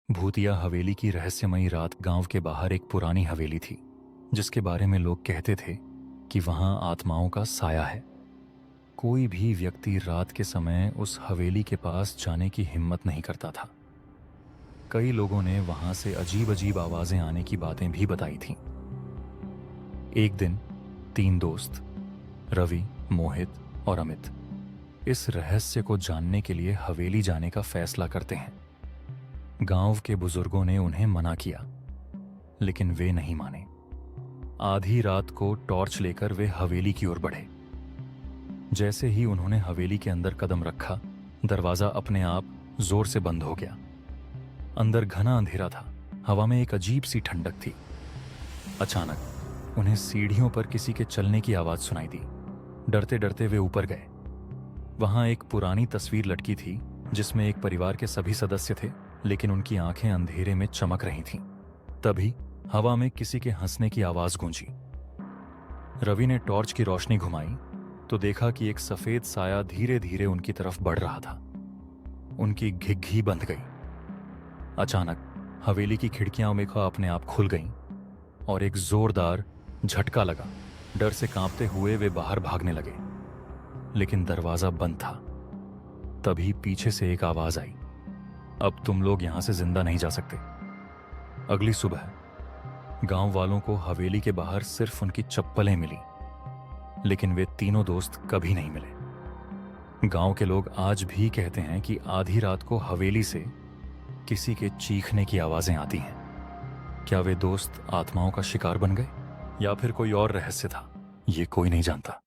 भूतिया हवेली की रहस्यमयी रात। गांव के बाहर एक पुरानी हवेली थी जिसके बारे में लोग कहते थे कि वहां आत्माओं का साया है। कोई भी व्यक्ति रात के समय उस हवेली के पास जाने की हिम्मत नहीं करता था। कई लोगों ने वहां से अजीब अजीब आवाजें आने की बातें भी बताई थीं। एक दिन तीन दोस्त रवि, मोहित और अमित इस रहस्य को जानने के लिए हवेली जाने का फैसला करते हैं। गांव के बुजुर्गों ने उन्हें मना किया, लेकिन वे नहीं माने। आधी रात को टॉर्च लेकर वे हवेली की ओर बढ़े। जैसे ही उन्होंने हवेली के अंदर कदम रखा, दरवाजा अपने आप जोर से बंद हो गया। अंदर घना अंधेरा था। हवा में एक अजीब सी ठंडक थी। अचानक उन्हें सीढ़ियों पर किसी के चलने की आवाज सुनाई दी। डरते डरते वे ऊपर गए। वहां एक पुरानी तस्वीर लटकी थी जिसमें एक परिवार के सभी सदस्य थे, लेकिन उनकी आंखें अंधेरे में चमक रही थीं। तभी हवा में किसी के हंसने की आवाज गूंजी। रवि ने टॉर्च की रोशनी घुमाई तो देखा कि एक सफेद साया धीरे धीरे उनकी तरफ बढ़ रहा था। उनकी घिघी बंध गई। अचानक हवेली की खिड़कियां में अपने आप खुल गईं और एक जोरदार झटका लगा। डर से कांपते हुए वे बाहर भागने लगे, लेकिन दरवाजा बंद था। तभी पीछे से एक आवाज आई, अब तुम लोग यहां से जिंदा नहीं जा सकते। अगली सुबह गांव वालों को हवेली के बाहर सिर्फ उनकी चप्पलें मिली, लेकिन वे तीनों दोस्त कभी नहीं मिले। गांव के लोग आज भी कहते हैं कि आधी रात को हवेली से किसी के चीखने की आवाजें आती हैं। क्या वे दोस्त आत्माओं का शिकार बन गए या फिर कोई और रहस्य था? ये कोई नहीं जानता।